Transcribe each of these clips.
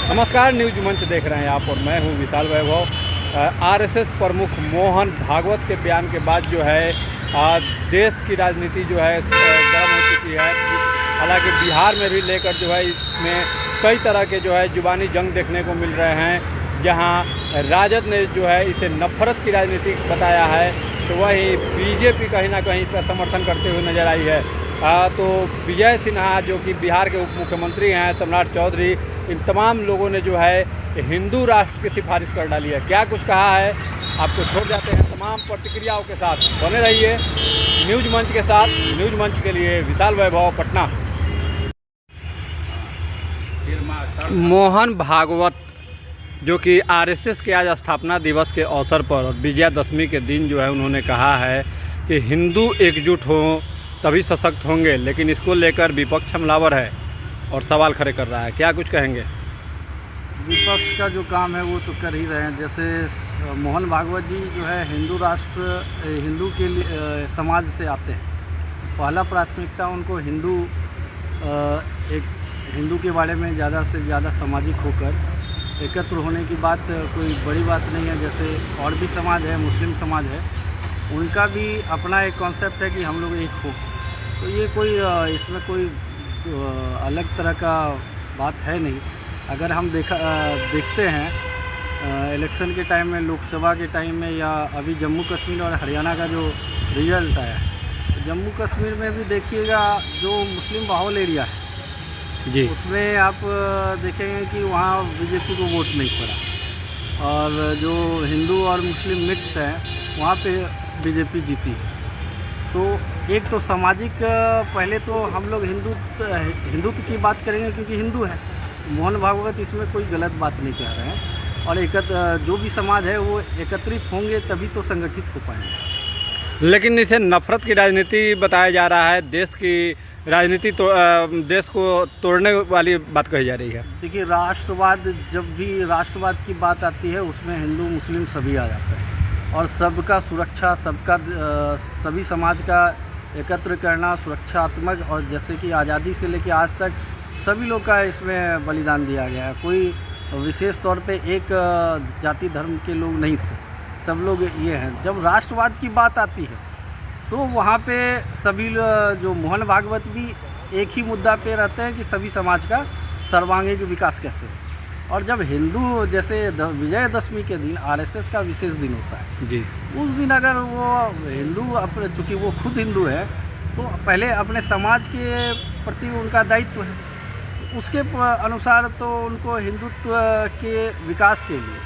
नमस्कार, न्यूज मंच देख रहे हैं आप और मैं हूं विशाल वैभव। आरएसएस प्रमुख मोहन भागवत के बयान के बाद जो है देश की राजनीति जो है गर्म हो चुकी है। हालांकि बिहार में भी लेकर जो है इसमें कई तरह के जो है जुबानी जंग देखने को मिल रहे हैं। जहां राजद ने जो है इसे नफरत की राजनीति बताया है, तो वहीं बीजेपी कहीं ना कहीं इसका समर्थन करते हुए नजर आई है। तो विजय सिन्हा जो कि बिहार के उप मुख्यमंत्री हैं, सम्राट चौधरी, इन तमाम लोगों ने जो है हिंदू राष्ट्र की सिफारिश कर डाली है। क्या कुछ कहा है आपको छोड़ जाते हैं तमाम प्रतिक्रियाओं के साथ। बने रहिए न्यूज मंच के साथ। न्यूज मंच के लिए विशाल वैभव, पटना। मोहन भागवत जो कि आरएसएस के आज स्थापना दिवस के अवसर पर और विजयादशमी के दिन जो है उन्होंने कहा है कि हिंदू एकजुट हों तभी सशक्त होंगे, लेकिन इसको लेकर विपक्ष हमलावर है और सवाल खड़े कर रहा है। क्या कुछ कहेंगे? विपक्ष का जो काम है वो तो कर ही रहे हैं। जैसे मोहन भागवत जी जो है हिंदू राष्ट्र, हिंदू के लिए समाज से आते हैं। पहला प्राथमिकता उनको एक हिंदू के बारे में ज़्यादा से ज़्यादा सामाजिक होकर एकत्र होने की बात कोई बड़ी बात नहीं है। जैसे और भी समाज है, मुस्लिम समाज है, उनका भी अपना एक कॉन्सेप्ट है कि हम लोग एक हो। तो ये कोई इसमें कोई अलग तरह का बात है नहीं। अगर हम देखते हैं इलेक्शन के टाइम में, लोकसभा के टाइम में, या अभी जम्मू कश्मीर और हरियाणा का जो रिजल्ट आया है, तो जम्मू कश्मीर में भी देखिएगा जो मुस्लिम बाहुल एरिया है जी, उसमें आप देखेंगे कि वहाँ बीजेपी को वोट नहीं पड़ा, और जो हिंदू और मुस्लिम मिक्स है वहाँ पे बीजेपी जीती है। तो एक तो सामाजिक, पहले तो हम लोग हिंदुत्व की बात करेंगे क्योंकि हिंदू है। मोहन भागवत इसमें कोई गलत बात नहीं कह रहे हैं। और जो भी समाज है वो एकत्रित होंगे तभी तो संगठित हो पाएंगे। लेकिन इसे नफरत की राजनीति बताया जा रहा है। देश की राजनीति तो देश को तोड़ने वाली बात कही जा रही है। देखिए, राष्ट्रवाद, जब भी राष्ट्रवाद की बात आती है उसमें हिंदू मुस्लिम सभी आ जाते हैं, और सबका सुरक्षा, सभी समाज का एकत्र करना सुरक्षात्मक, और जैसे कि आज़ादी से लेकर आज तक सभी लोग का इसमें बलिदान दिया गया है। कोई विशेष तौर पे एक जाति धर्म के लोग नहीं थे, सब लोग ये हैं। जब राष्ट्रवाद की बात आती है तो वहाँ पे सभी जो मोहन भागवत भी एक ही मुद्दा पे रहते हैं कि सभी समाज का सर्वांगीण विकास कैसे हो। और जब हिंदू, जैसे विजयदशमी के दिन आरएसएस का विशेष दिन होता है जी, उस दिन अगर वो हिंदू, अपने चूँकि वो खुद हिंदू है, तो पहले अपने समाज के प्रति उनका दायित्व है। उसके अनुसार तो उनको हिंदुत्व के विकास के लिए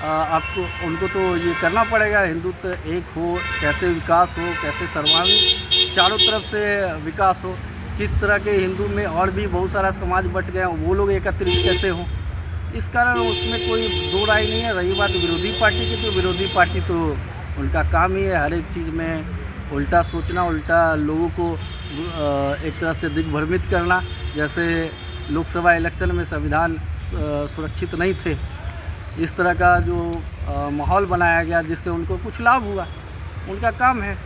उनको तो ये करना पड़ेगा, हिंदुत्व एक हो, कैसे विकास हो, कैसे सर्वांगीण चारों तरफ से विकास हो, किस तरह के हिंदू में और भी बहुत सारा समाज बट गए, वो लोग एकत्रित कैसे हों। इस कारण उसमें कोई दो राय नहीं है। रही बात विरोधी पार्टी की, तो विरोधी पार्टी तो उनका काम ही है हर एक चीज़ में उल्टा सोचना, उल्टा लोगों को एक तरह से दिग्भ्रमित करना। जैसे लोकसभा इलेक्शन में संविधान सुरक्षित नहीं थे, इस तरह का जो माहौल बनाया गया जिससे उनको कुछ लाभ हुआ, उनका काम है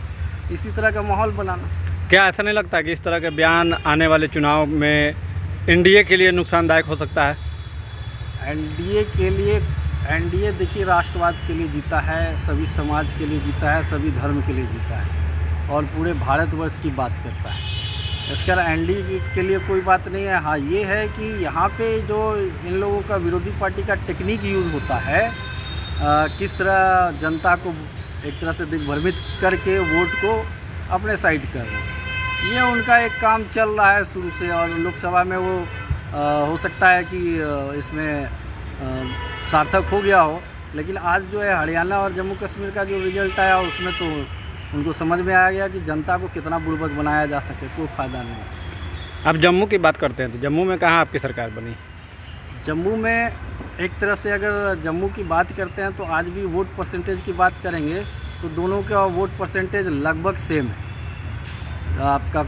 इसी तरह का माहौल बनाना। क्या ऐसा नहीं लगता कि इस तरह के बयान आने वाले चुनाव में एनडीए के लिए नुकसानदायक हो सकता है? एनडीए देखिए राष्ट्रवाद के लिए जीता है, सभी समाज के लिए जीता है, सभी धर्म के लिए जीता है, और पूरे भारतवर्ष की बात करता है। इसका एनडीए के लिए कोई बात नहीं है। हाँ, ये है कि यहाँ पे जो इन लोगों का विरोधी पार्टी का टेक्निक यूज़ होता है, किस तरह जनता को एक तरह से दिग्भ्रमित करके वोट को अपने साइड कर रहे हैं, ये उनका एक काम चल रहा है शुरू से। और लोकसभा में वो हो सकता है कि इसमें सार्थक हो गया हो, लेकिन आज जो है हरियाणा और जम्मू कश्मीर का जो रिजल्ट आया उसमें तो उनको समझ में आ गया कि जनता को कितना बुड़बक बनाया जा सके, कोई फ़ायदा नहीं। अब जम्मू की बात करते हैं तो जम्मू में कहाँ आपकी सरकार बनी? जम्मू में एक तरह से अगर जम्मू की बात करते हैं तो आज भी वोट परसेंटेज की बात करेंगे तो दोनों का वोट परसेंटेज लगभग सेम है। आपका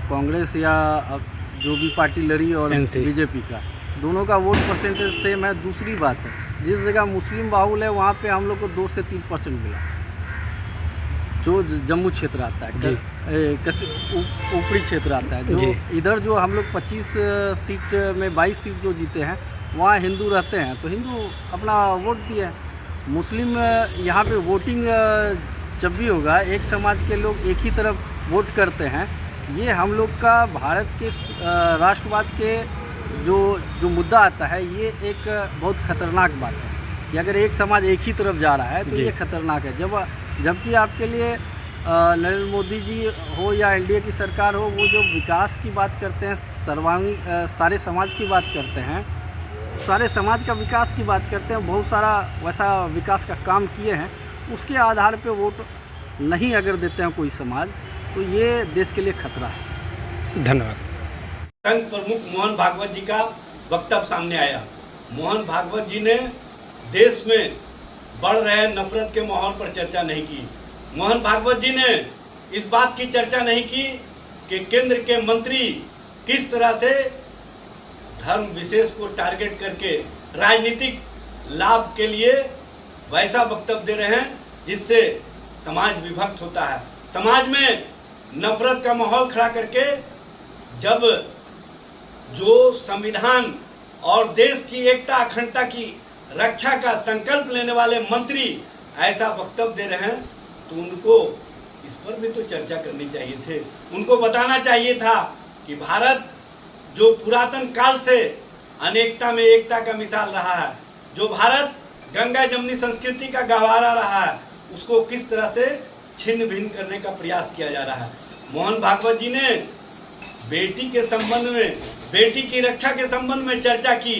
कांग्रेस या जो भी पार्टी लड़ी और बीजेपी का, दोनों का वोट परसेंटेज सेम है। दूसरी बात है, जिस जगह मुस्लिम बाहुल है वहाँ पे हम लोग को 2 से 3% मिला, जो जम्मू क्षेत्र आता है, ऊपरी क्षेत्र आता है। जो इधर जो हम लोग 25 सीट में 22 सीट जो जीते हैं, वहाँ हिंदू रहते हैं तो हिंदू अपना वोट दिए। मुस्लिम यहाँ पे वोटिंग जब भी होगा एक समाज के लोग एक ही तरफ वोट करते हैं। ये हम लोग का भारत के राष्ट्रवाद के जो मुद्दा आता है, ये एक बहुत ख़तरनाक बात है कि अगर एक समाज एक ही तरफ जा रहा है तो ये खतरनाक है। जबकि आपके लिए नरेंद्र मोदी जी हो या एनडीए की सरकार हो, वो जो विकास की बात करते हैं, सर्वांगीण सारे समाज की बात करते हैं, सारे समाज का विकास की बात करते हैं, बहुत सारा वैसा विकास का काम किए हैं। उसके आधार पे वोट नहीं अगर देते हैं कोई समाज, तो ये देश के लिए खतरा है। धन्यवाद। संघ प्रमुख मोहन भागवत जी का वक्तव्य सामने आया। मोहन भागवत जी ने देश में बढ़ रहे नफरत के माहौल पर चर्चा नहीं की। मोहन भागवत जी ने इस बात की चर्चा नहीं की कि केंद्र के मंत्री किस तरह से धर्म विशेष को टारगेट करके राजनीतिक लाभ के लिए वैसा वक्तव्य दे रहे हैं जिससे समाज विभक्त होता है। समाज में नफरत का माहौल खड़ा करके जब जो संविधान और देश की एकता अखंडता की रक्षा का संकल्प लेने वाले मंत्री ऐसा वक्तव्य दे रहे हैं तो उनको इस पर भी तो चर्चा करनी चाहिए थे। उनको बताना चाहिए था कि भारत जो पुरातन काल से अनेकता में एकता का मिसाल रहा है, जो भारत गंगा जमुनी संस्कृति का गहवारा रहा है, उसको किस तरह से छिन्न भिन्न करने का प्रयास किया जा रहा है। मोहन भागवत जी ने बेटी के संबंध में, बेटी की रक्षा के संबंध में चर्चा की,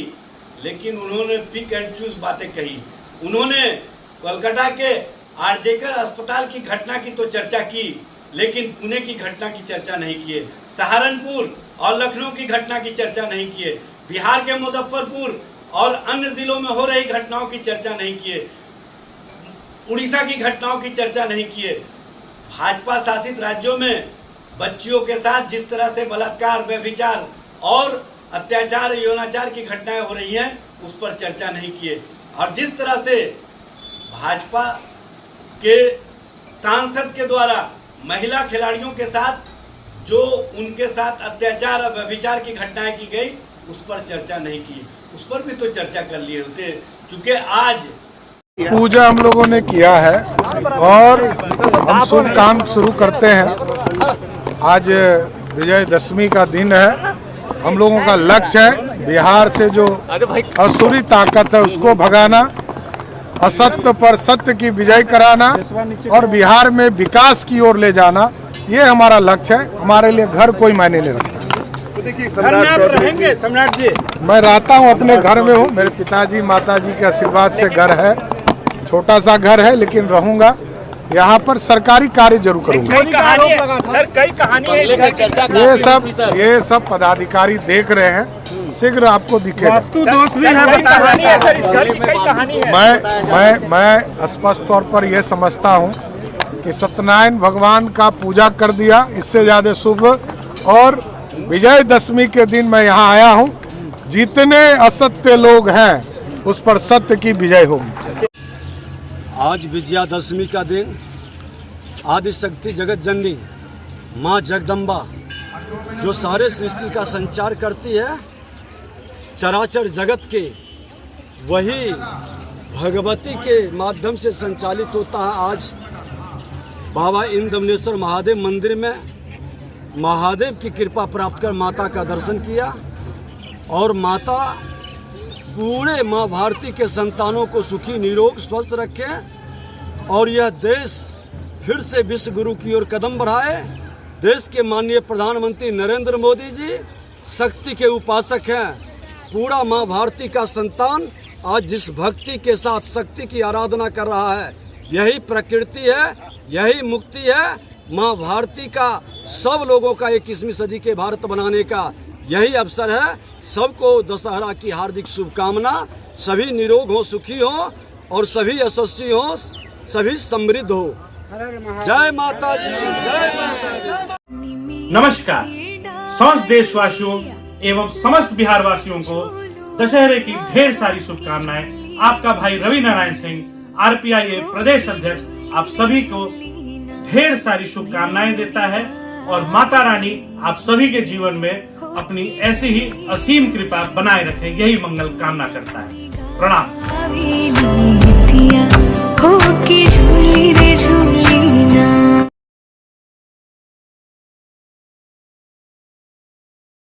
लेकिन उन्होंने पिक एंड चूज बातें कही। उन्होंने कोलकाता के आरजेकर अस्पताल की घटना की तो चर्चा की, लेकिन पुणे की घटना की चर्चा नहीं किए। सहारनपुर और लखनऊ की घटना की चर्चा नहीं किए। बिहार के मुजफ्फरपुर और अन्य जिलों में हो रही घटनाओं की चर्चा नहीं किए। उड़ीसा की घटनाओं की चर्चा नहीं किए। भाजपा शासित राज्यों में बच्चियों के साथ जिस तरह से बलात्कार, व्यभिचार और अत्याचार, यौनाचार की घटनाएं हो रही हैं, उस पर चर्चा नहीं किए। और जिस तरह से भाजपा के सांसद के द्वारा महिला खिलाड़ियों के साथ जो उनके साथ अत्याचार और व्यभिचार की घटनाएं की गई, उस पर चर्चा नहीं की। उस पर भी तो चर्चा कर लिए होते, क्योंकि आज पूजा हम लोगों ने किया है और हम शुभ काम शुरू करते हैं। आज विजयदशमी का दिन है। हम लोगों का लक्ष्य है बिहार से जो असुरी ताकत है उसको भगाना, असत्य पर सत्य की विजय कराना और बिहार में विकास की ओर ले जाना। ये हमारा लक्ष्य है। हमारे लिए घर कोई मायने नहीं रखता। तो देखिए सम्राट जी, मैं रहता हूँ अपने घर में हूँ। मेरे पिताजी माताजी के आशीर्वाद से घर है, छोटा सा घर है, लेकिन रहूंगा यहाँ पर। सरकारी कार्य जरूर करूंगा। कई कहानी है, ये सब पदाधिकारी देख रहे हैं, शीघ्र आपको दिखेगा। वास्तु दोष भी है सर, इस घर की कई कहानी है। मैं स्पष्ट तौर पर यह समझता हूँ कि सत्यनारायण भगवान का पूजा कर दिया, इससे ज्यादा शुभ। और विजयदशमी के दिन मैं यहाँ आया हूँ। जितने असत्य लोग हैं उस पर सत्य की विजय होगी। आज विजयादशमी का दिन आदि शक्ति जगत जननी माँ जगदम्बा जो सारे सृष्टि का संचार करती है, चराचर जगत के, वही भगवती के माध्यम से संचालित होता है। आज बाबा इंद्रवनेश्वर महादेव मंदिर में महादेव की कृपा प्राप्त कर माता का दर्शन किया और माता पूरे माँ भारती के संतानों को सुखी निरोग स्वस्थ रखें और यह देश फिर से विश्व गुरु की ओर कदम बढ़ाए। देश के माननीय प्रधानमंत्री नरेंद्र मोदी जी शक्ति के उपासक हैं। पूरा माँ भारती का संतान आज जिस भक्ति के साथ शक्ति की आराधना कर रहा है, यही प्रकृति है, यही मुक्ति है। माँ भारती का सब लोगों का 21वीं सदी के भारत बनाने का यही अवसर है। सबको दशहरा की हार्दिक शुभकामना। सभी निरोग हो, सुखी हो और सभी यशस्वी हो, सभी समृद्ध हो। जय माता दी, जय माता दी। नमस्कार समस्त देशवासियों एवं समस्त बिहार वासियों को दशहरे की ढेर सारी शुभकामनाएं। आपका भाई रवि नारायण सिंह, RPIA प्रदेश अध्यक्ष, आप सभी को ढेर सारी शुभकामनाएं देता है। और माता रानी आप सभी के जीवन में अपनी ऐसी ही असीम कृपा बनाए रखें, यही मंगल कामना करता है। प्रणाम।